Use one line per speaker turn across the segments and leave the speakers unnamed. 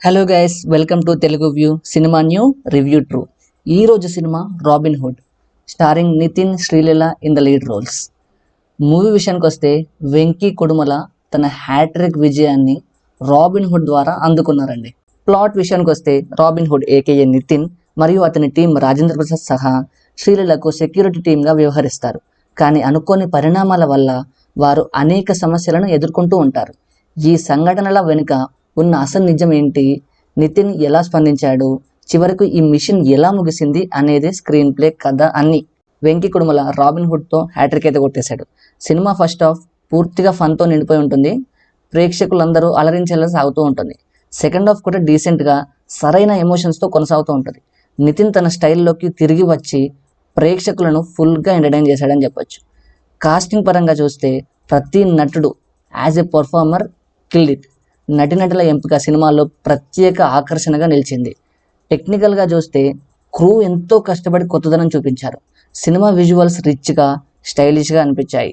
Hello guys, welcome to Telugu view cinema new review true. ఈ రోజు cinema Robin Hood, starring Nithiin, Sreeleela in the lead roles. Movie విషయానికి వస్తే వెంకీ కొడుమల తన hat trick విజయాన్ని robin hood ద్వారా అందుకున్నారండి. ప్లాట్ విషయానికి వస్తే రాబిన్ హుడ్ ఏకేఏ నితిన్ మరియు అతని టీం రాజేంద్ర ప్రసాద్ సహా శ్రీలీలకు సెక్యూరిటీ టీంగా వ్యవహరిస్తారు. కానీ అనుకోని పరిణామాల వల్ల వారు అనేక సమస్యలను ఎదుర్కొంటూ ఉంటారు. ఈ సంఘటనల వెనుక ఉన్న అసలు నిజం ఏంటి, నితిన్ ఎలా స్పందించాడు, చివరకు ఈ మిషన్ ఎలా ముగిసింది అనేది స్క్రీన్ ప్లే, కథ అన్ని. వెంకీ కుడుమల రాబిన్ హుడ్తో హ్యాట్రిక్ అయితే కొట్టేశాడు. సినిమా ఫస్ట్ హాఫ్ పూర్తిగా ఫన్తో నిండిపోయి ఉంటుంది, ప్రేక్షకులందరూ అలరించేలా సాగుతూ ఉంటుంది. సెకండ్ హాఫ్ కూడా డీసెంట్గా సరైన ఎమోషన్స్తో కొనసాగుతూ ఉంటుంది. నితిన్ తన స్టైల్లోకి తిరిగి వచ్చి ప్రేక్షకులను ఫుల్గా ఎంటర్టైన్ చేశాడని చెప్పొచ్చు. కాస్టింగ్ పరంగా చూస్తే ప్రతి నటుడు as a performer killed it. నటినటుల ఎంపిక సినిమాలో ప్రత్యేక ఆకర్షణగా నిలిచింది. టెక్నికల్గా చూస్తే క్రూ ఎంతో కష్టపడి కొత్తదనం చూపించారు. సినిమా విజువల్స్ రిచ్గా, స్టైలిష్గా అనిపించాయి.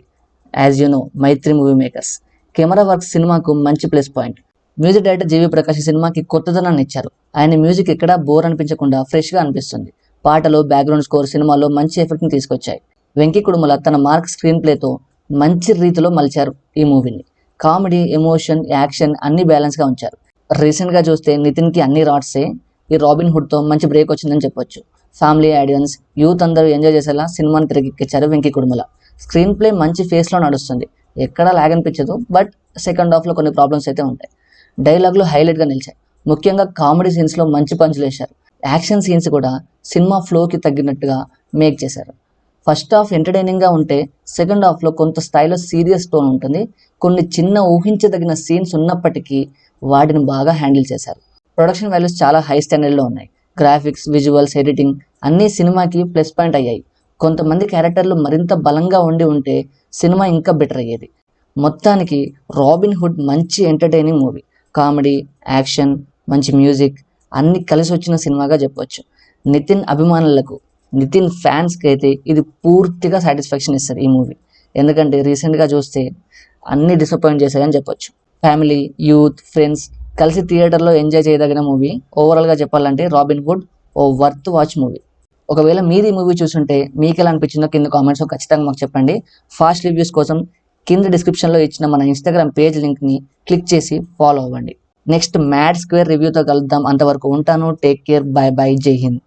As you know, Mythri movie makers. Camera work సినిమాకు మంచి plus point. Music director GV Prakash సినిమాకి కొత్తదనాన్ని ఇచ్చారు. ఆయన మ్యూజిక్ ఎక్కడా బోర్ అనిపించకుండా ఫ్రెష్గా అనిపిస్తుంది. పాటలు, బ్యాక్గ్రౌండ్ స్కోర్ సినిమాలో మంచి ఎఫెక్ట్ని తీసుకొచ్చాయి. వెంకీ కుడుమల తన మార్క్ స్క్రీన్ ప్లేతో మంచి రీతిలో మలిచారు ఈ మూవీని. కామెడీ, ఎమోషన్, యాక్షన్ అన్ని బ్యాలెన్స్గా ఉంచారు. రీసెంట్గా చూస్తే నితిన్కి అన్ని రాట్సే. ఈ రాబిన్ హుడ్తో మంచి బ్రేక్ వచ్చిందని చెప్పొచ్చు. ఫ్యామిలీ ఆడియన్స్, యూత్ అందరూ ఎంజాయ్ చేసేలా సినిమాని తెరకెక్కించారు వెంకీ కుడుమల. స్క్రీన్ ప్లే మంచి ఫేస్లో నడుస్తుంది, ఎక్కడా లాగ్ అనిపించదు. బట్ సెకండ్ హాఫ్లో కొన్ని ప్రాబ్లమ్స్ అయితే ఉంటాయి. డైలాగులు హైలైట్గా నిలిచాయి. ముఖ్యంగా కామెడీ సీన్స్లో మంచి పంచులు వేశారు. యాక్షన్ సీన్స్ కూడా సినిమా ఫ్లోకి తగ్గినట్టుగా మేక్ చేశారు. ఫస్ట్ హాఫ్ ఎంటర్టైనింగ్గా ఉంటే సెకండ్ హాఫ్లో కొంత స్థాయిలో సీరియస్ టోన్ ఉంటుంది. కొన్ని చిన్న ఊహించదగిన సీన్స్ ఉన్నప్పటికీ వాటిని బాగా హ్యాండిల్ చేశారు. ప్రొడక్షన్ వాల్యూస్ చాలా హై స్టాండర్డ్లో ఉన్నాయి. గ్రాఫిక్స్, విజువల్స్, ఎడిటింగ్ అన్నీ సినిమాకి ప్లస్ పాయింట్ అయ్యాయి. కొంతమంది క్యారెక్టర్లు మరింత బలంగా ఉంటే సినిమా ఇంకా బెటర్ అయ్యేది. మొత్తానికి రాబిన్ హుడ్ మంచి ఎంటర్టైనింగ్ మూవీ. కామెడీ, యాక్షన్, మంచి మ్యూజిక్ అన్నీ కలిసి వచ్చిన సినిమాగా చెప్పొచ్చు. నితిన్ అభిమానులకు, నితిన్ ఫ్యాన్స్కి అయితే ఇది పూర్తిగా సాటిస్ఫాక్షన్ ఇస్తుంది ఈ మూవీ. ఎందుకంటే రీసెంట్గా చూస్తే అన్ని డిసప్పాయింట్ చేశాయని చెప్పొచ్చు. ఫ్యామిలీ, యూత్, ఫ్రెండ్స్ కలిసి థియేటర్లో ఎంజాయ్ చేయదగిన మూవీ. ఓవరాల్గా చెప్పాలంటే రాబిన్ హుడ్ ఓ వర్త్ వాచ్ మూవీ. ఒకవేళ మీరు ఈ మూవీ చూస్తుంటే మీకు ఎలా అనిపించిందో కింద కామెంట్స్లో ఖచ్చితంగా మాకు చెప్పండి. ఫాస్ట్ రివ్యూస్ కోసం కింద డిస్క్రిప్షన్లో ఇచ్చిన మన ఇన్స్టాగ్రామ్ పేజ్ లింక్ని క్లిక్ చేసి ఫాలో అవ్వండి. నెక్స్ట్ మ్యాడ్ స్క్వేర్ రివ్యూతో కలుద్దాం. అంతవరకు ఉంటాను. టేక్ కేర్, బై బై, జై హింద్.